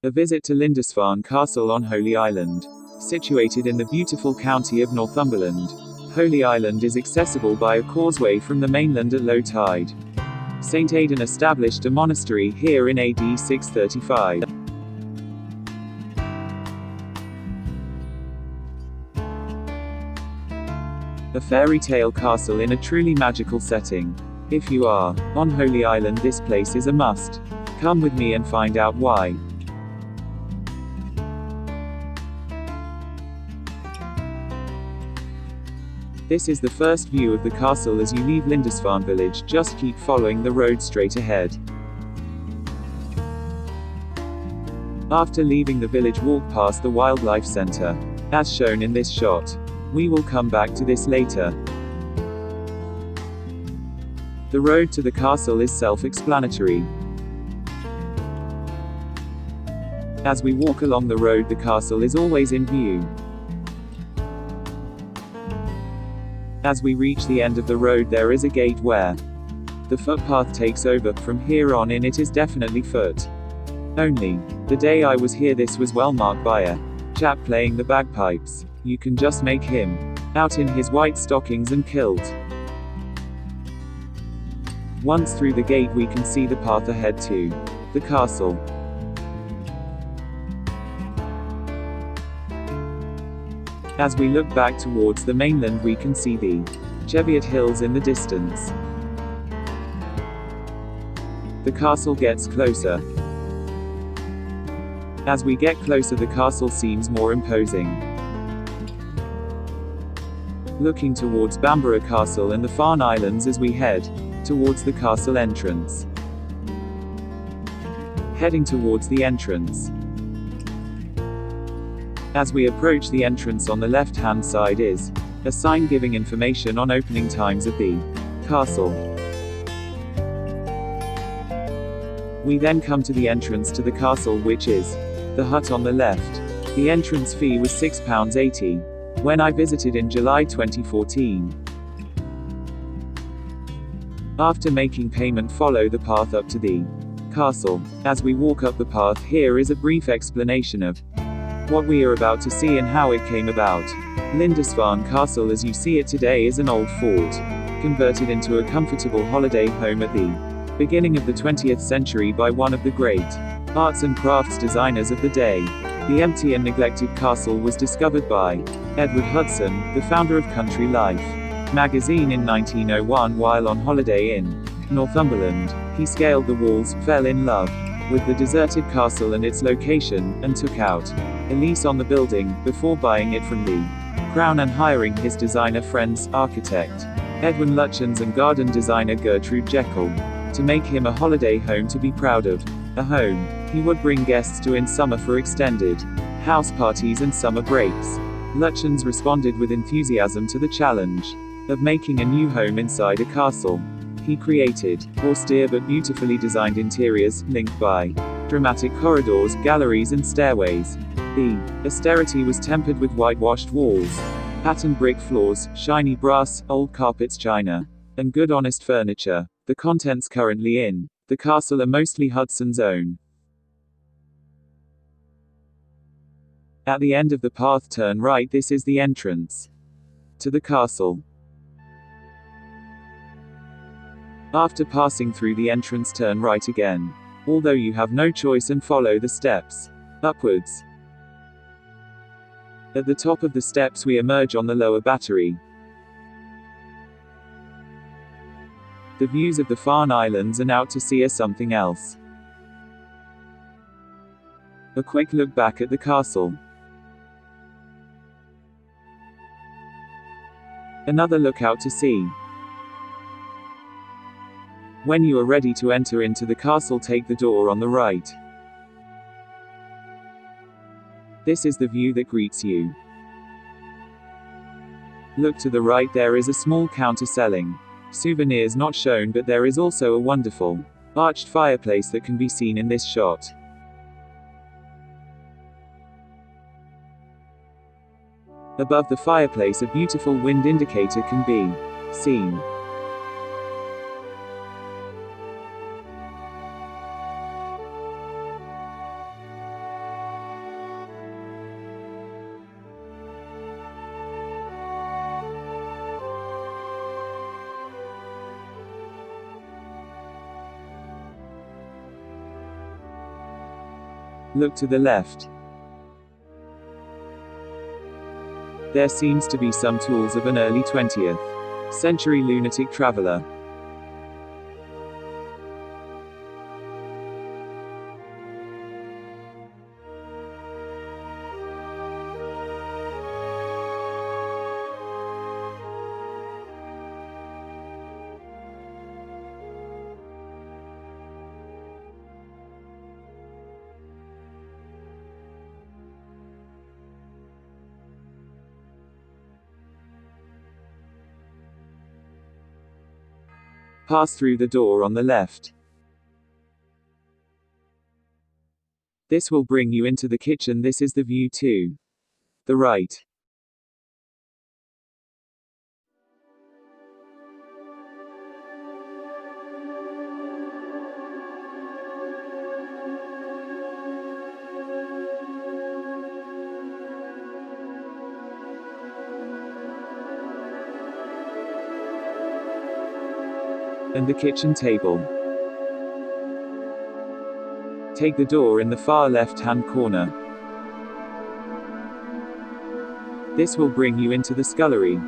A visit to Lindisfarne Castle on Holy Island. Situated in the beautiful county of Northumberland, Holy Island is accessible by a causeway from the mainland at low tide. St. Aidan established a monastery here in AD 635. A fairy tale castle in a truly magical setting. If you are on Holy Island, this place is a must. Come with me and find out why. This is the first view of the castle as you leave Lindisfarne village. Just keep following the road straight ahead. After leaving the village, walk past the wildlife center, as shown in this shot. We will come back to this later. The road to the castle is self-explanatory. As we walk along the road, the castle is always in view. As we reach the end of the road, there is a gate where the footpath takes over. From here on in, it is definitely foot only. The day I was here, this was well marked by a chap playing the bagpipes. You can just make him out in his white stockings and kilt. Once through the gate, we can see the path ahead to the castle. As we look back towards the mainland, we can see the Cheviot Hills in the distance. The castle gets closer. As we get closer, the castle seems more imposing. Looking towards Bamburgh Castle and the Farne Islands as we head towards the castle entrance. Heading towards the entrance. As we approach the entrance, on the left-hand side is a sign giving information on opening times of the castle. We then come to the entrance to the castle, which is the hut on the left. The entrance fee was £6.80 when I visited in July 2014. After making payment, follow the path up to the castle. As we walk up the path, here is a brief explanation of what we are about to see and how it came about. Lindisfarne Castle as you see it today is an old fort, converted into a comfortable holiday home at the beginning of the 20th century by one of the great arts and crafts designers of the day. The empty and neglected castle was discovered by Edward Hudson, the founder of Country Life magazine, in 1901 while on holiday in Northumberland. He scaled the walls, fell in love with the deserted castle and its location, and took out a lease on the building, before buying it from the Crown and hiring his designer friends, architect Edwin Lutyens and garden designer Gertrude Jekyll, to make him a holiday home to be proud of. A home he would bring guests to in summer for extended house parties and summer breaks. Lutyens responded with enthusiasm to the challenge of making a new home inside a castle. He created austere but beautifully designed interiors, linked by dramatic corridors, galleries and stairways. The austerity was tempered with whitewashed walls, patterned brick floors, shiny brass, old carpets, china, and good honest furniture. The contents currently in the castle are mostly Hudson's own. At the end of the path, turn right. This is the entrance to the castle. After passing through the entrance, turn right again, although you have no choice, and follow the steps upwards. At the top of the steps we emerge on the lower battery. The views of the Farne Islands and out to sea are something else. A quick look back at the castle. Another look out to sea. When you are ready to enter into the castle, take the door on the right. This is the view that greets you. Look to the right, there is a small counter selling souvenirs, not shown, but there is also a wonderful arched fireplace that can be seen in this shot. Above the fireplace, a beautiful wind indicator can be seen. Look to the left. There seems to be some tools of an early 20th century lunatic traveler. Pass through the door on the left. This will bring you into the kitchen. This is the view to the right. And the kitchen table. Take the door in the far left-hand corner. This will bring you into the scullery.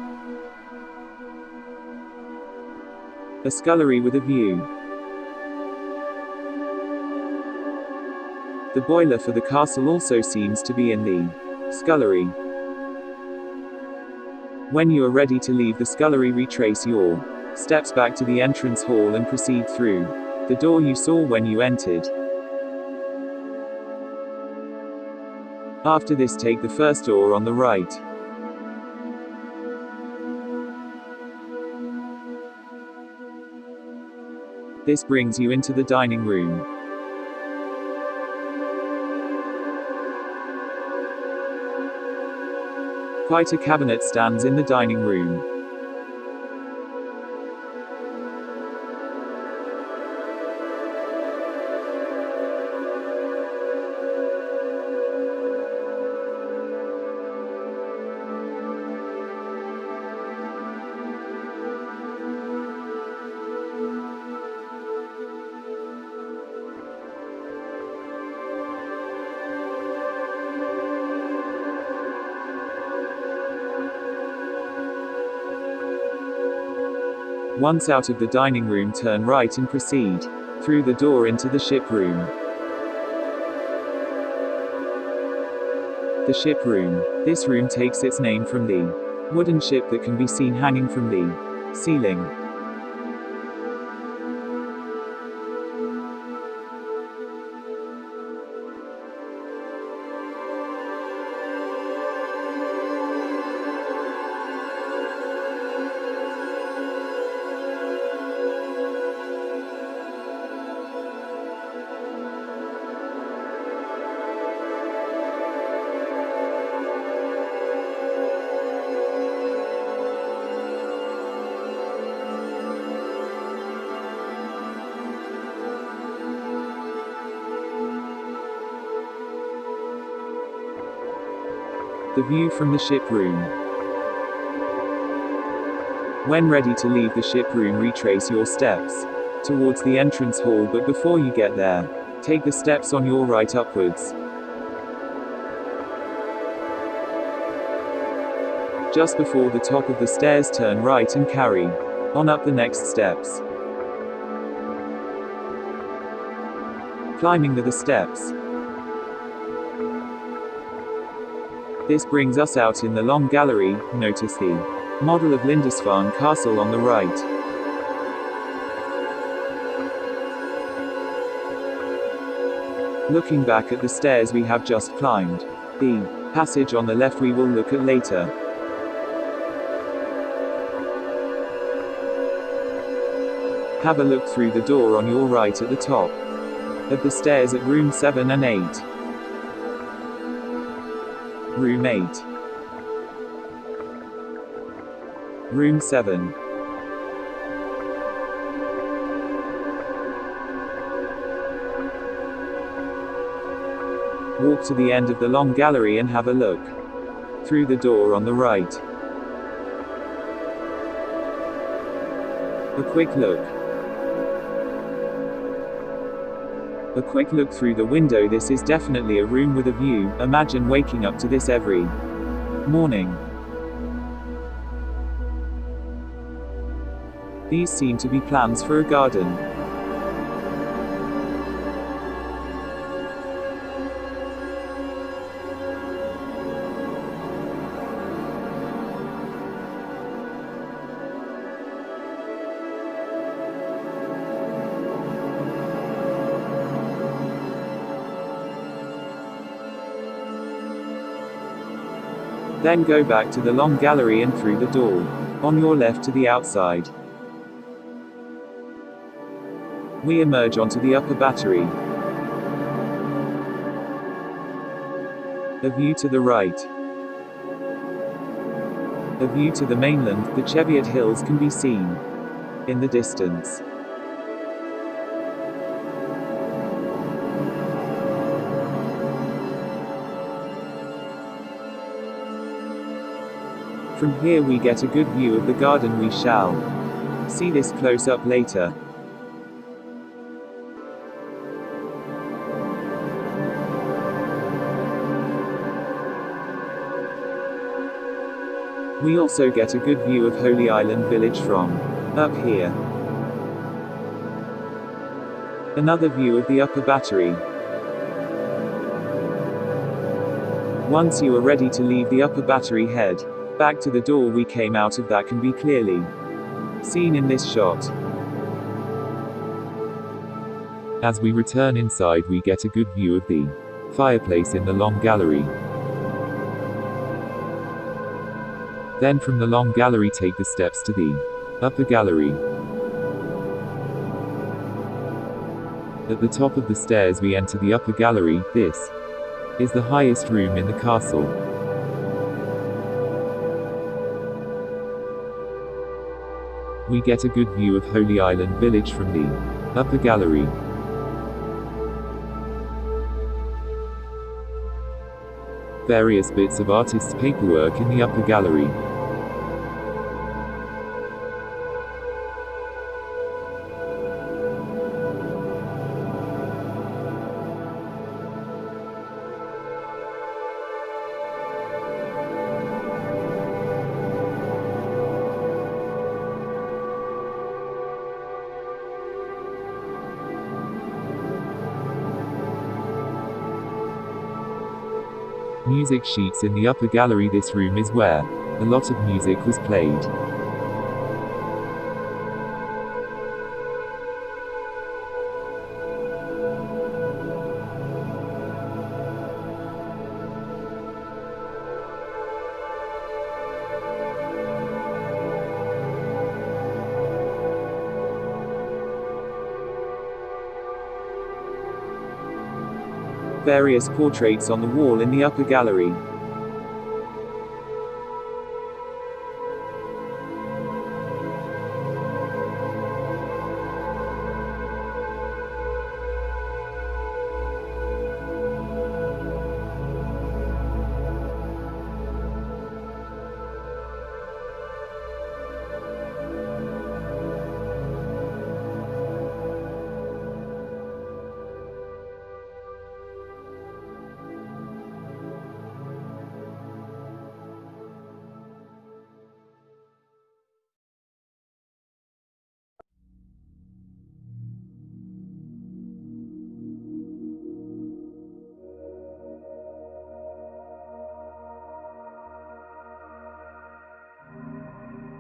A scullery with a view. The boiler for the castle also seems to be in the scullery. When you are ready to leave the scullery, retrace your steps back to the entrance hall and proceed through the door you saw when you entered. After this, take the first door on the right. This brings you into the dining room. Quite a cabinet stands in the dining room. Once out of the dining room, turn right and proceed through the door into the ship room. The ship room. This room takes its name from the wooden ship that can be seen hanging from the ceiling. The view from the ship room. When ready to leave the ship room, retrace your steps towards the entrance hall, but before you get there, take the steps on your right upwards. Just before the top of the stairs, turn right and carry on up the next steps. Climbing the steps. This brings us out in the long gallery. Notice the model of Lindisfarne Castle on the right. Looking back at the stairs we have just climbed. The passage on the left we will look at later. Have a look through the door on your right at the top of the stairs at room 7 and 8. Room 8. Room 7. Walk to the end of the long gallery and have a look through the door on the right. A quick look A quick look through the window. This is definitely a room with a view. Imagine waking up to this every morning. These seem to be plans for a garden. Then go back to the long gallery and through the door. On your left to the outside. We emerge onto the upper battery. A view to the right. A view to the mainland. The Cheviot Hills can be seen in the distance. From here we get a good view of the garden. We shall see this close up later. We also get a good view of Holy Island village from up here. Another view of the upper battery. Once you are ready to leave the upper battery, head back to the door we came out of. That can be clearly seen in this shot. As we return inside, we get a good view of the fireplace in the long gallery. Then from the long gallery take the steps to the upper gallery. At the top of the stairs we enter the upper gallery. This is the highest room in the castle. We get a good view of Holy Island village from the upper gallery. Various bits of artists' paperwork in the upper gallery. Music sheets in the upper gallery. This room is where a lot of music was played. Various portraits on the wall in the upper gallery.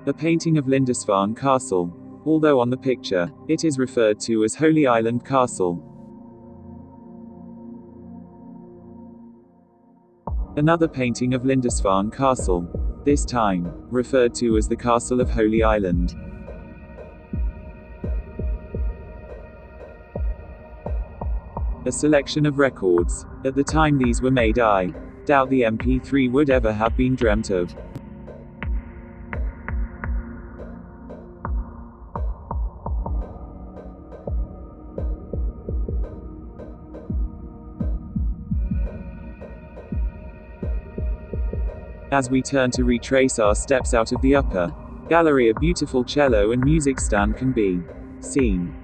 A painting of Lindisfarne Castle. Although on the picture, it is referred to as Holy Island Castle. Another painting of Lindisfarne Castle. This time, referred to as the Castle of Holy Island. A selection of records. At the time these were made, I doubt the MP3 would ever have been dreamt of. As we turn to retrace our steps out of the upper gallery, a beautiful cello and music stand can be seen.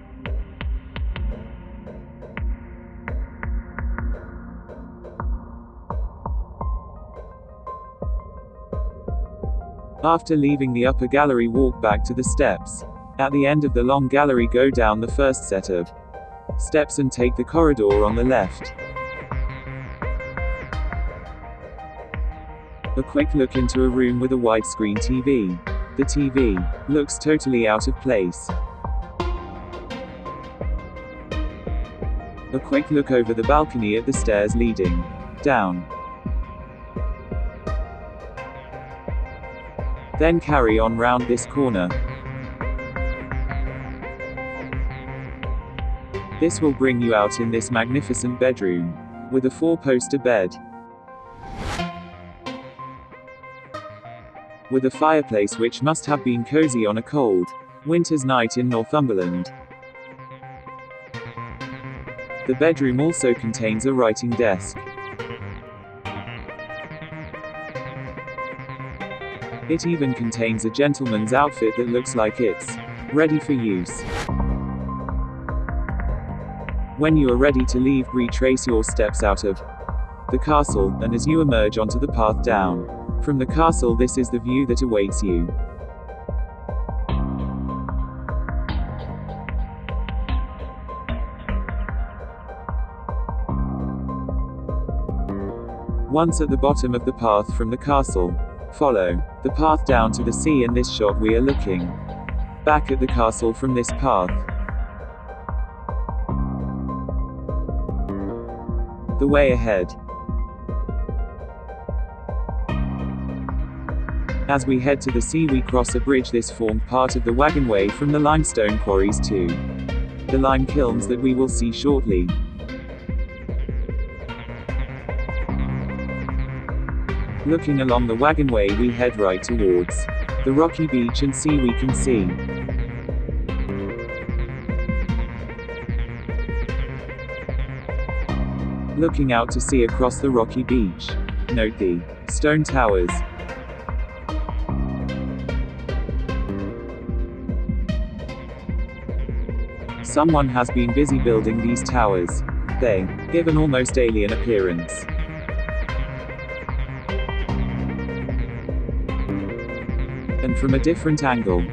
After leaving the upper gallery, walk back to the steps. At the end of the long gallery, go down the first set of steps and take the corridor on the left. A quick look into a room with a widescreen TV. The TV looks totally out of place. A quick look over the balcony at the stairs leading down. Then carry on round this corner. This will bring you out in this magnificent bedroom, with a 4-poster bed, with a fireplace which must have been cozy on a cold winter's night in Northumberland. The bedroom also contains a writing desk. It even contains a gentleman's outfit that looks like it's ready for use. When you are ready to leave, retrace your steps out of the castle, and as you emerge onto the path down from the castle, this is the view that awaits you. Once at the bottom of the path from the castle, follow the path down to the sea. In this shot we are looking back at the castle from this path. The way ahead. As we head to the sea, we cross a bridge. This formed part of the wagonway from the limestone quarries to the lime kilns that we will see shortly. Looking along the wagonway, we head right towards the rocky beach and sea we can see. Looking out to sea across the rocky beach, note the stone towers. Someone has been busy building these towers. They give an almost alien appearance. And from a different angle.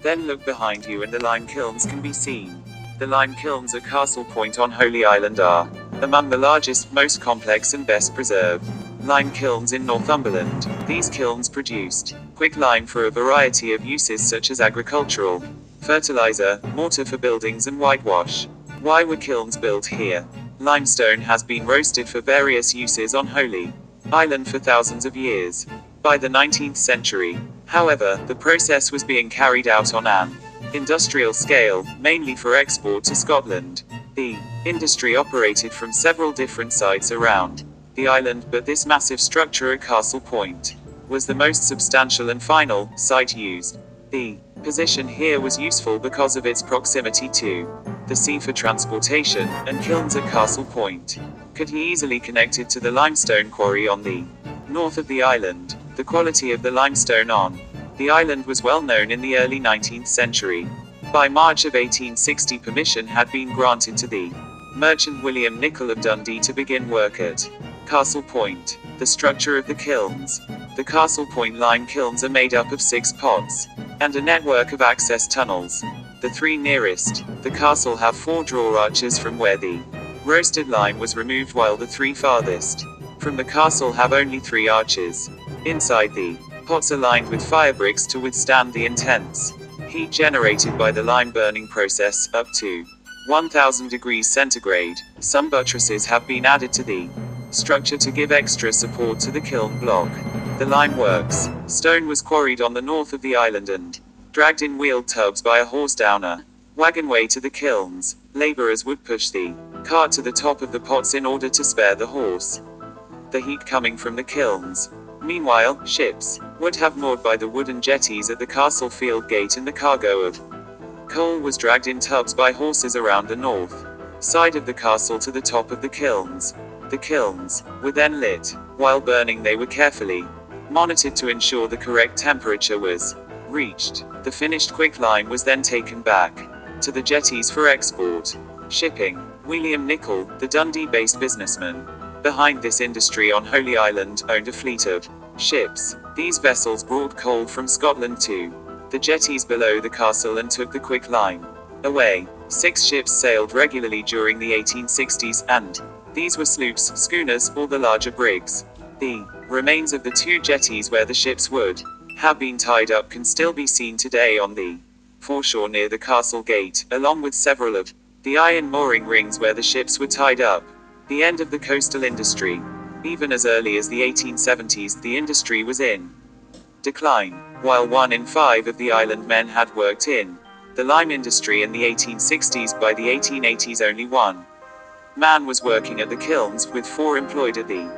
Then look behind you and the lime kilns can be seen. The lime kilns at Castle Point on Holy Island are among the largest, most complex and best preserved lime kilns in Northumberland. These kilns produced quick lime for a variety of uses such as agricultural, fertilizer, mortar for buildings and whitewash. Why were kilns built here? Limestone has been roasted for various uses on Holy Island for thousands of years. By the 19th century, however, the process was being carried out on an industrial scale, mainly for export to Scotland. The industry operated from several different sites around the island, but this massive structure at Castle Point was the most substantial and final site used. The position here was useful because of its proximity to the sea for transportation, and kilns at Castle Point could be easily connected to the limestone quarry on the north of the island. The quality of the limestone on the island was well known in the early 19th century. By March of 1860, permission had been granted to the merchant William Nicol of Dundee to begin work at Castle Point. The structure of the kilns. The Castle Point lime kilns are made up of 6 pots and a network of access tunnels. The 3 nearest the castle have 4 draw arches from where the roasted lime was removed, while the 3 farthest from the castle have only 3 arches. Inside, the pots are lined with fire bricks to withstand the intense heat generated by the lime burning process, up to 1000 degrees centigrade. Some buttresses have been added to the structure to give extra support to the kiln block. The lime works. Stone was quarried on the north of the island and dragged in wheeled tubs by a horse-downer wagonway to the kilns. Laborers would push the cart to the top of the pots in order to spare the horse the heat coming from the kilns. Meanwhile, ships would have moored by the wooden jetties at the castle field gate, and the cargo of Coal was dragged in tubs by horses around the north side of the castle to the top of the kilns. The kilns were then lit. While burning, they were carefully monitored to ensure the correct temperature was reached. The finished quicklime was then taken back to the jetties for export. Shipping. William Nicol, the Dundee-based businessman behind this industry on Holy Island, owned a fleet of ships. These vessels brought coal from Scotland to the jetties below the castle and took the quicklime away. 6 ships sailed regularly during the 1860s, and these were sloops, schooners, or the larger brigs. The remains of the 2 jetties where the ships would have been tied up can still be seen today on the foreshore near the castle gate, along with several of the iron mooring rings where the ships were tied up. The end of the coastal industry. Even as early as the 1870s, the industry was in decline. While 1 in 5 of the island men had worked in the lime industry in the 1860s, by the 1880s only 1 man was working at the kilns, with 4 employed at the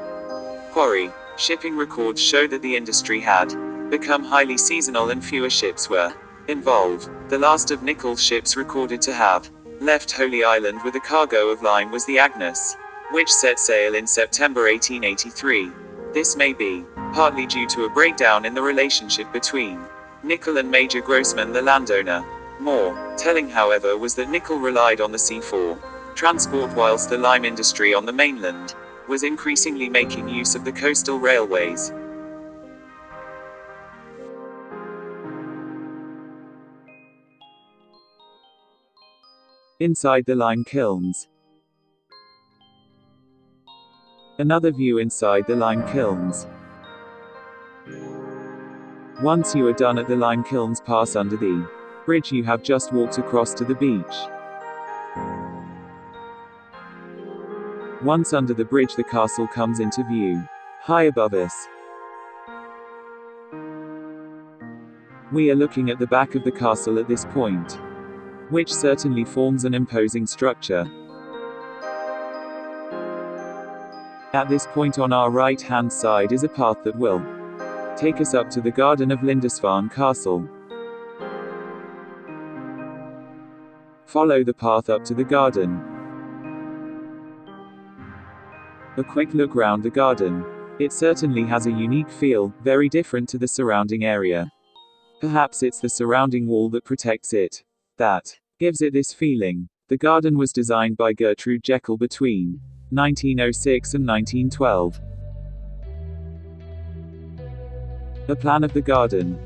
quarry. Shipping records show that the industry had become highly seasonal and fewer ships were involved. The last of Nicol's ships recorded to have left Holy Island with a cargo of lime was the Agnes, which set sail in September 1883. This may be partly due to a breakdown in the relationship between Nicol and Major Grossman, the landowner. More telling, however, was that Nicol relied on the sea for transport, whilst the lime industry on the mainland was increasingly making use of the coastal railways. Inside the lime kilns. Another view inside the lime kilns. Once you are done at the lime kilns, pass under the bridge you have just walked across to the beach. Once under the bridge, the castle comes into view, high above us. We are looking at the back of the castle at this point, which certainly forms an imposing structure. At this point on our right-hand side is a path that will take us up to the garden of Lindisfarne Castle. Follow the path up to the garden. A quick look round the garden. It certainly has a unique feel, very different to the surrounding area. Perhaps it's the surrounding wall that protects it that gives it this feeling. The garden was designed by Gertrude Jekyll between 1906 and 1912. A plan of the garden.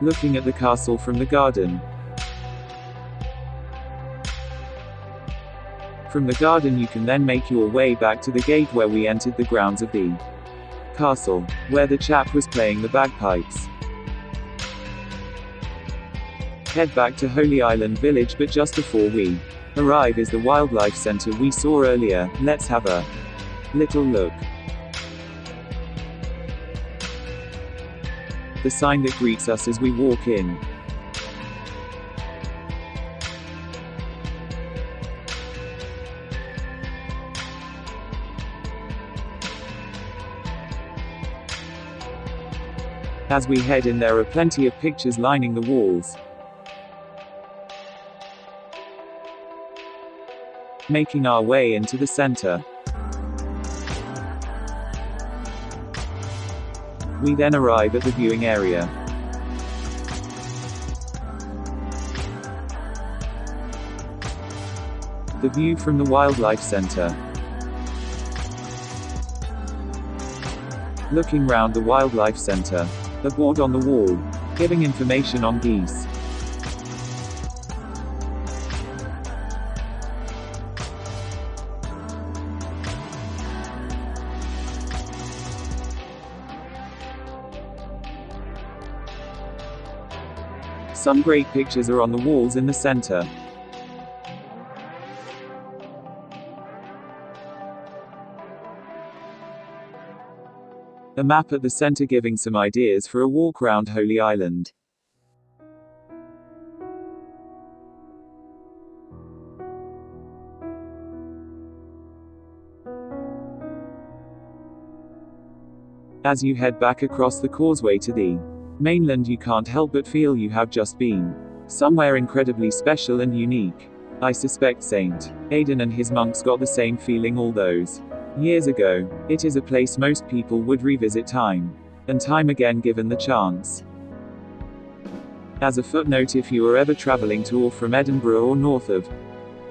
Looking at the castle from the garden. From the garden you can then make your way back to the gate where we entered the grounds of the castle, where the chap was playing the bagpipes. Head back to Holy Island Village, but just before we arrive is the wildlife centre we saw earlier. Let's have a little look. The sign that greets us as we walk in. As we head in, there are plenty of pictures lining the walls. Making our way into the center. We then arrive at the viewing area. The view from the wildlife center. Looking round the wildlife center. A board on the wall, giving information on geese. Some great pictures are on the walls in the center. A map at the center giving some ideas for a walk round Holy Island. As you head back across the causeway to the mainland, you can't help but feel you have just been somewhere incredibly special and unique. I suspect Saint Aidan and his monks got the same feeling all those years ago. It is a place most people would revisit time and time again given the chance. As a footnote, if you are ever traveling to or from Edinburgh or north of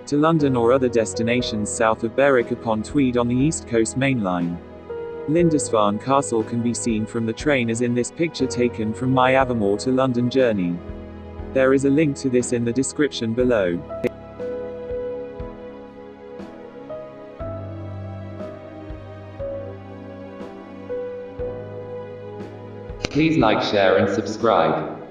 to London or other destinations south of Berwick upon Tweed on the East Coast Main Line, Lindisfarne Castle can be seen from the train as in this picture taken from my Aviemore to London journey. There is a link to this in the description below. Please like, share and subscribe.